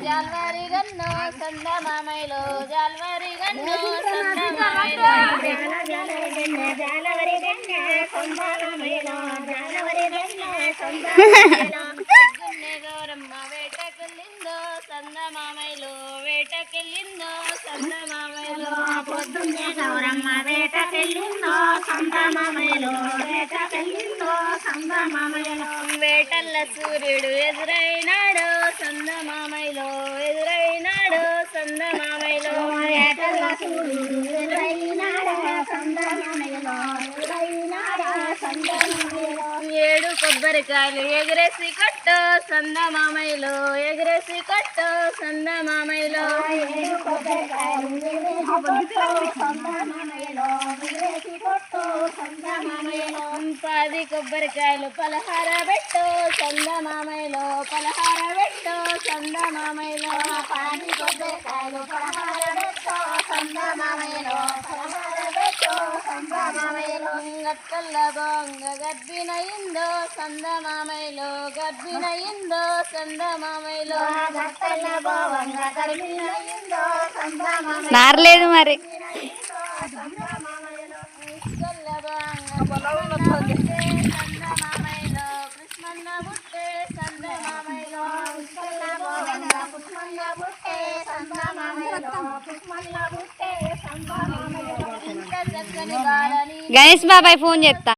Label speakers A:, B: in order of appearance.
A: జాల్వారి gun సంద మామైలో జాల్వారి gun సంద మామైలో జాలవరి gun సంద మామైలో జాలవరి గన్ను సంద మామైలో గౌరమ్మ వేటకెళ్ళిందో సంద మామైలో వేటకెళ్ళిందో సంద మామైలో పొద్దున్నే గౌరమ్మ వేటకెళ్ళిందో సంద మామైలో వేటకెళ్ళిందో సంద మామైలో వేటల్ల సూర్యుడు ఎదురైనాడు సంద మామైలో ఎదురైనాడు సంద మామైలో వేటల్ల సూర్యుడు ఎదురైనాడు సంద మామైలో ఎదురైనాడు సంద మామైలో ఏడు కొబ్బరికాయలు ఎగిరేసి కట్టు సంద మామైలో ఎగిరేసి కట్టు సంద మామైలో ఏడు కొబ్బరికాయలు ఎగిరేసి కట్టు సంద మామైలో ఎగిరేసి కట్టు సంద మామైలో 10 కొబ్బరికాయలు పలహార పెట్టు సంద మామైలో పలహార పెట్టు సంద మామైలో 10 కొబ్బరికాయలు పలహార పెట్టు సంద మామైలో పలహార పెట్టు సంద మామైలో గట్టల్ల బొంగ గర్భిణయిందో సంద మామైలో గర్భిణయిందో సంద మామైలో గట్టల్ల బొంగ గర్భిణయిందో సంద మామైలో
B: నారలేదు మరి గణేష్ బాబాయ్ ఫోన్ చేస్తా.